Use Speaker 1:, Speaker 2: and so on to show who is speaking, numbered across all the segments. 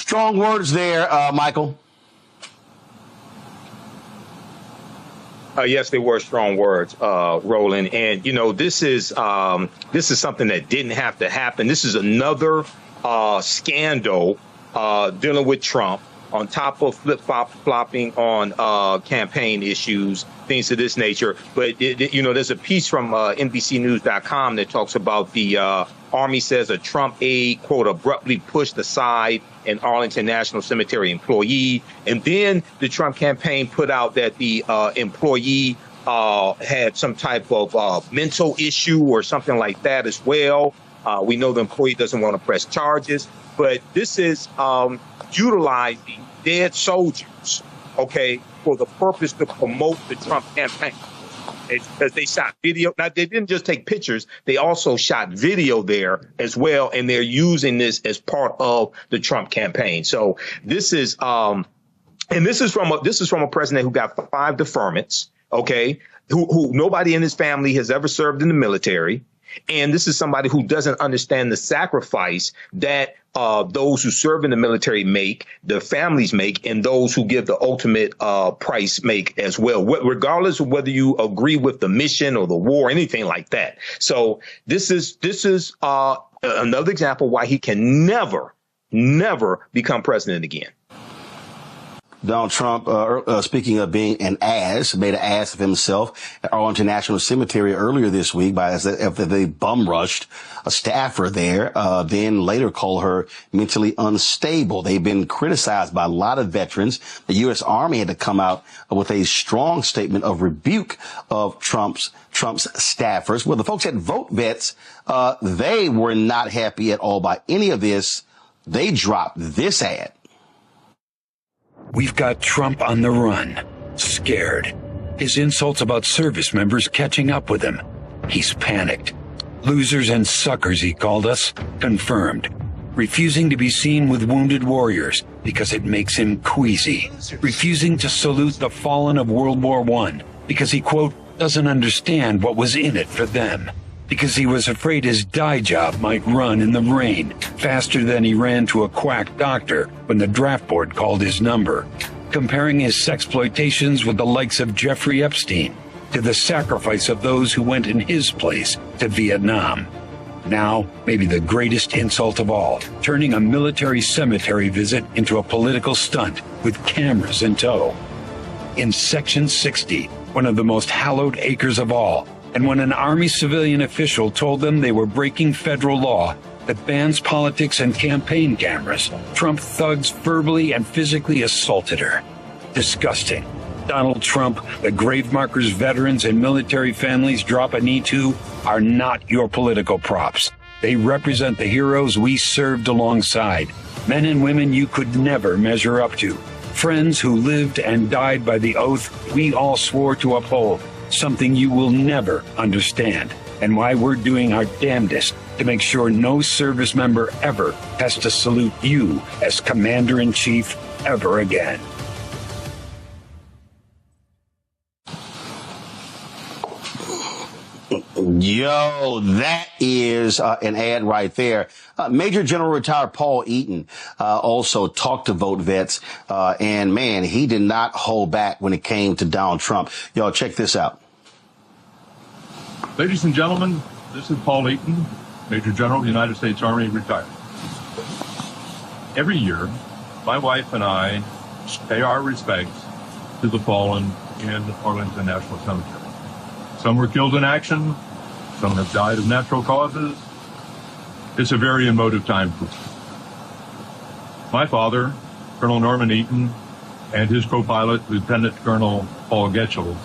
Speaker 1: Strong words there, Michael.
Speaker 2: Yes, they were strong words, Roland. And, you know, this is something that didn't have to happen. This is another scandal dealing with Trump, on top of flip-flopping on campaign issues, things of this nature. But, you know, there's a piece from NBCnews.com that talks about the Army says a Trump aide, quote, abruptly pushed aside an Arlington National Cemetery employee. And then the Trump campaign put out that the employee had some type of mental issue or something like that as well. We know the employee doesn't want to press charges, but this is utilizing dead soldiers, okay, for the purpose to promote the Trump campaign. Because they shot video. Now, they didn't just take pictures. They also shot video there as well. And they're using this as part of the Trump campaign. So this is and this is from a president who got 5 deferments, OK, who nobody in his family has ever served in the military. And this is somebody who doesn't understand the sacrifice that those who serve in the military make, their families make, and those who give the ultimate price make as well, regardless of whether you agree with the mission or the war, anything like that. So this is another example why he can never become president again.
Speaker 1: Donald Trump, speaking of being an ass, made an ass of himself at Arlington National Cemetery earlier this week after they bum rushed a staffer there, then later called her mentally unstable. They've been criticized by a lot of veterans. The U.S. Army had to come out with a strong statement of rebuke of Trump's staffers. Well, the folks at Vote Vets, they were not happy at all by any of this. They dropped this ad.
Speaker 3: We've got Trump on the run, scared. His insults about service members catching up with him. He's panicked. Losers and suckers, he called us, confirmed. Refusing to be seen with wounded warriors because it makes him queasy. Refusing to salute the fallen of World War I because he, quote, doesn't understand what was in it for them. Because he was afraid his dye job might run in the rain faster than he ran to a quack doctor when the draft board called his number. Comparing his sexploitations with the likes of Jeffrey Epstein to the sacrifice of those who went in his place to Vietnam. Now, maybe the greatest insult of all, turning a military cemetery visit into a political stunt with cameras in tow. In Section 60, one of the most hallowed acres of all, and when an Army civilian official told them they were breaking federal law that bans politics and campaign cameras, Trump thugs verbally and physically assaulted her. Disgusting. Donald Trump, the grave markers veterans and military families drop a knee to are not your political props. They represent the heroes we served alongside, men and women you could never measure up to, friends who lived and died by the oath we all swore to uphold. Something you will never understand, and why we're doing our damnedest to make sure no service member ever has to salute you as Commander-in-Chief ever again.
Speaker 1: Yo, that is an ad right there. Major General retired Paul Eaton also talked to Vote Vets, and man, he did not hold back when it came to Donald Trump. Y'all check this out.
Speaker 4: Ladies and gentlemen, this is Paul Eaton, Major General of the United States Army, retired. Every year, my wife and I pay our respects to the fallen in Arlington National Cemetery. Some were killed in action. Some have died of natural causes. It's a very emotive time for us. My father, Colonel Norman Eaton, and his co-pilot, Lieutenant Colonel Paul Getchell,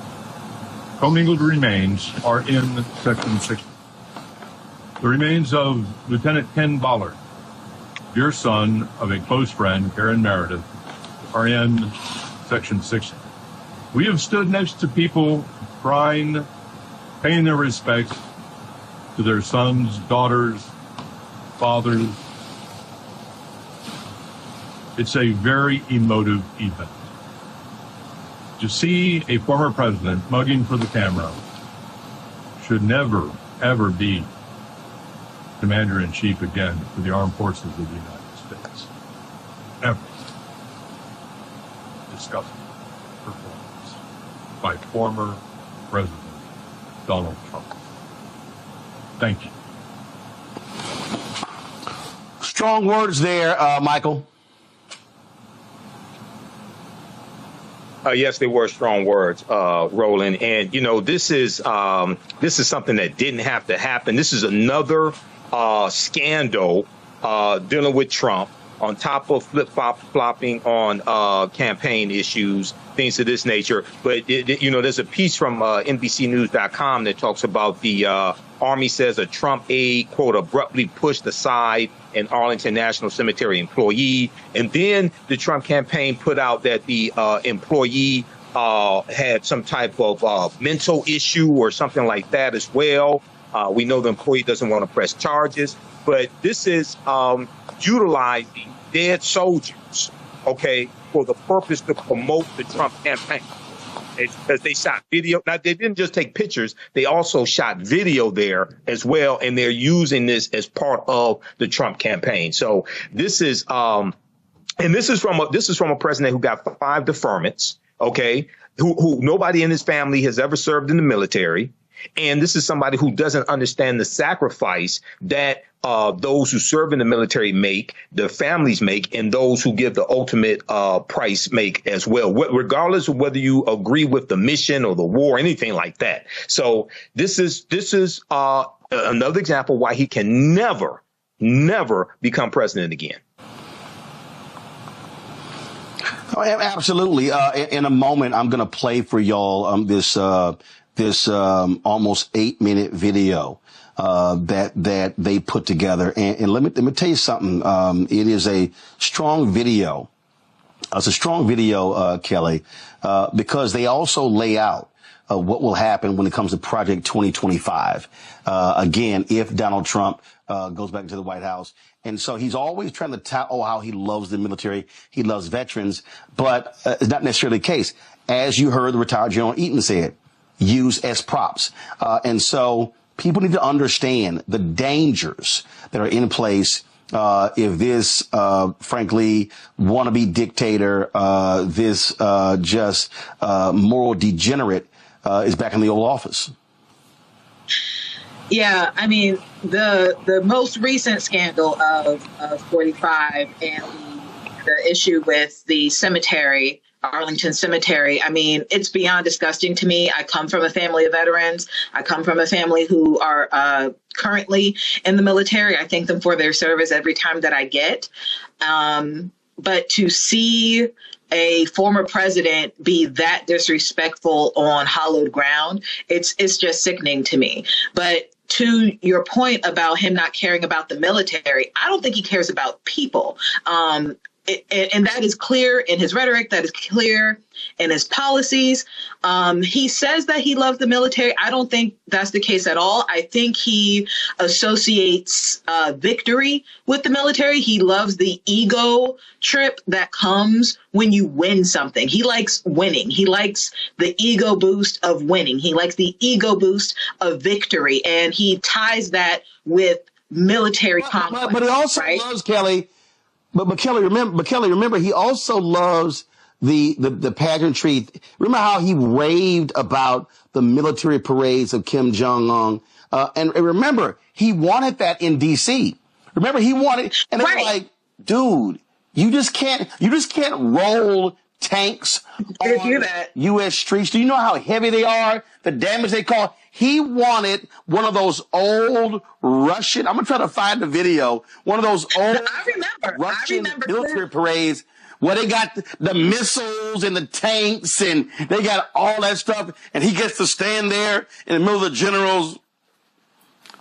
Speaker 4: commingled remains are in Section 60. The remains of Lieutenant Ken Ballard, dear son of a close friend, Karen Meredith, are in Section 60. We have stood next to people crying, paying their respects to their sons, daughters, fathers. It's a very emotive event. To see a former president mugging for the camera should never, ever be Commander-in-Chief again for the Armed Forces of the United States. ever disgusting performance by former President Donald Trump. Thank you.
Speaker 1: Strong words there, Michael.
Speaker 2: Yes, they were strong words, Roland. And, you know, this is something that didn't have to happen. This is another scandal dealing with Trump, on top of flip-flopping on campaign issues, things of this nature. But, you know, there's a piece from NBCnews.com that talks about the Army says a Trump aide, quote, abruptly pushed aside an Arlington National Cemetery employee. And then the Trump campaign put out that the employee had some type of mental issue or something like that as well. We know the employee doesn't want to press charges, but this is utilizing dead soldiers, okay, for the purpose to promote the Trump campaign. Because they shot video. Now, they didn't just take pictures. They also shot video there as well. And they're using this as part of the Trump campaign. So this is and this is from a president who got 5 deferments, OK, who nobody in his family has ever served in the military. And this is somebody who doesn't understand the sacrifice that those who serve in the military make, their families make, and those who give the ultimate price make as well, regardless of whether you agree with the mission or the war, anything like that. So this is another example why he can never become president again.
Speaker 1: Oh, absolutely. In a moment, I'm going to play for y'all this almost 8-minute video that they put together. And let me tell you something. It is a strong video. It's a strong video, Kelly, because they also lay out what will happen when it comes to Project 2025. Again, if Donald Trump goes back into the White House. And so he's always trying to tout, how he loves the military. He loves veterans. But it's not necessarily the case. As you heard the retired General Eaton said, use as props. And so people need to understand the dangers that are in place if this, frankly, wannabe dictator, this just moral degenerate is back in the Oval Office.
Speaker 5: Yeah, I mean, the most recent scandal of 45 and the issue with the cemetery, Arlington Cemetery, I mean, it's beyond disgusting to me. I come from a family of veterans. I come from a family who are currently in the military. I thank them for their service every time that I get. But to see a former president be that disrespectful on hallowed ground, it's just sickening to me. But to your point about him not caring about the military, I don't think he cares about people. And that is clear in his rhetoric. That is clear in his policies. He says that he loves the military. I don't think that's the case at all. I think he associates victory with the military. He loves the ego trip that comes when you win something. He likes winning. He likes the ego boost of winning. He likes the ego boost of victory. And he ties that with military conflict.
Speaker 1: But he also loves, Kelly. But Kelly, remember, he also loves the pageantry. Remember how he raved about the military parades of Kim Jong-un? And remember, he wanted that in D.C. Remember, he wanted, and they were like, dude, you just can't roll tanks on U.S. streets. Do you know how heavy they are? The damage they cause? He wanted one of those old Russian, I'm going to try to find the video, one of those old Russian military parades where they got the missiles and the tanks and they got all that stuff, and he gets to stand there in the middle of the generals.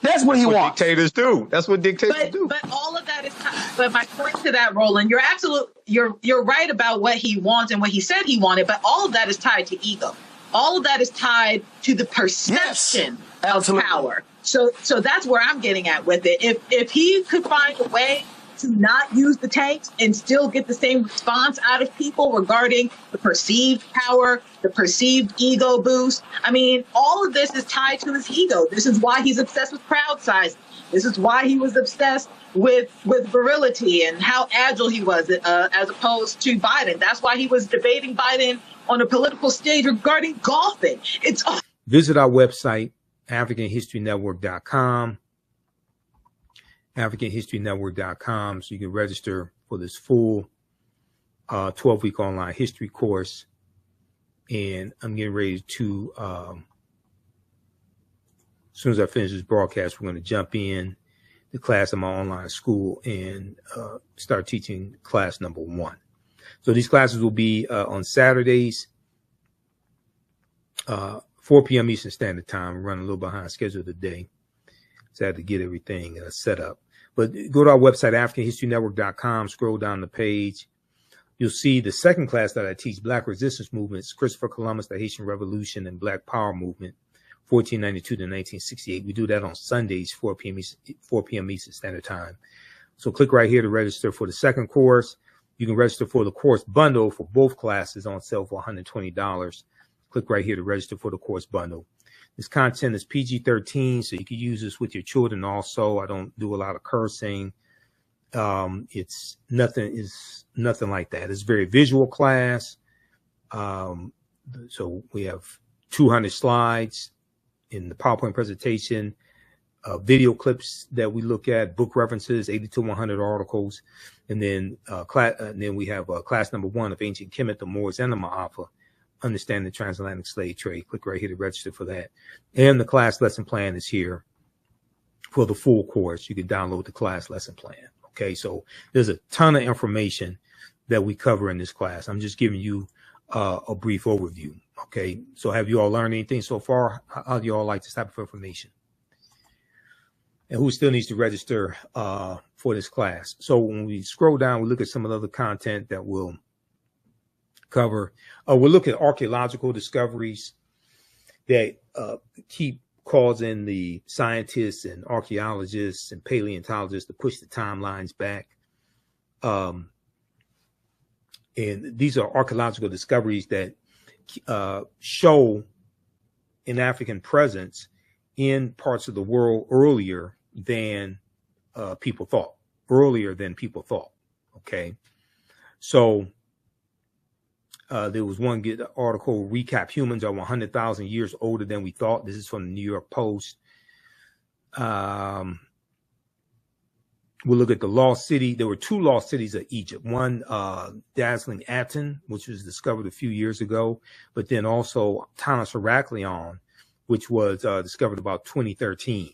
Speaker 1: That's what he wants.
Speaker 2: Dictators do. That's what dictators do.
Speaker 5: But all of that is. But my point to that, Roland, you're right about what he wants and what he said he wanted. But all of that is tied to ego. All of that is tied to the perception of power. So that's where I'm getting at with it. If he could find a way to not use the tanks and still get the same response out of people regarding the perceived power, the perceived ego boost. I mean, all of this is tied to his ego. This is why he's obsessed with crowd size. This is why he was obsessed with virility and how agile he was, as opposed to Biden. That's why he was debating Biden on a political stage regarding golfing. It's
Speaker 6: visit our website, AfricanHistoryNetwork.com. AfricanHistoryNetwork.com, so you can register for this full 12-week online history course. And I'm getting ready to, as soon as I finish this broadcast, we're going to jump in the class in my online school and start teaching class number 1. So these classes will be on Saturdays, 4 p.m. Eastern Standard Time. We're running a little behind schedule today, so I had to get everything set up. But go to our website, AfricanHistoryNetwork.com, scroll down the page. You'll see the second class that I teach, Black Resistance Movements, Christopher Columbus, the Haitian Revolution, and Black Power Movement, 1492 to 1968. We do that on Sundays, 4 p.m. Eastern Standard Time. So click right here to register for the second course. You can register for the course bundle for both classes on sale for $120. Click right here to register for the course bundle. This content is PG-13, so you can use this with your children also. I don't do a lot of cursing. It's nothing like that. It's a very visual class. So we have 200 slides in the PowerPoint presentation, video clips that we look at, book references, 80 to 100 articles. And then, we have class number 1 of Ancient Kemet, the Moors, and the Ma'afa, Understanding the Transatlantic Slave Trade. Click right here to register for that. And the class lesson plan is here for the full course. You can download the class lesson plan. Okay, so there's a ton of information that we cover in this class. I'm just giving you a brief overview. Okay, so have you all learned anything so far? How do you all like this type of information? And who still needs to register for this class? So when we scroll down, we look at some of the other content that we'll cover. We'll look at archaeological discoveries that keep causing the scientists and archaeologists and paleontologists to push the timelines back. And these are archaeological discoveries that show an African presence in parts of the world earlier than people thought. Okay. So there was one good article, Recap Humans Are 100,000 Years Older Than We Thought. This is from the New York Post. We'll look at the lost city. There were 2 lost cities of Egypt. One, dazzling Aten, which was discovered a few years ago, but then also Tanis Heraklion, which was discovered about 2013.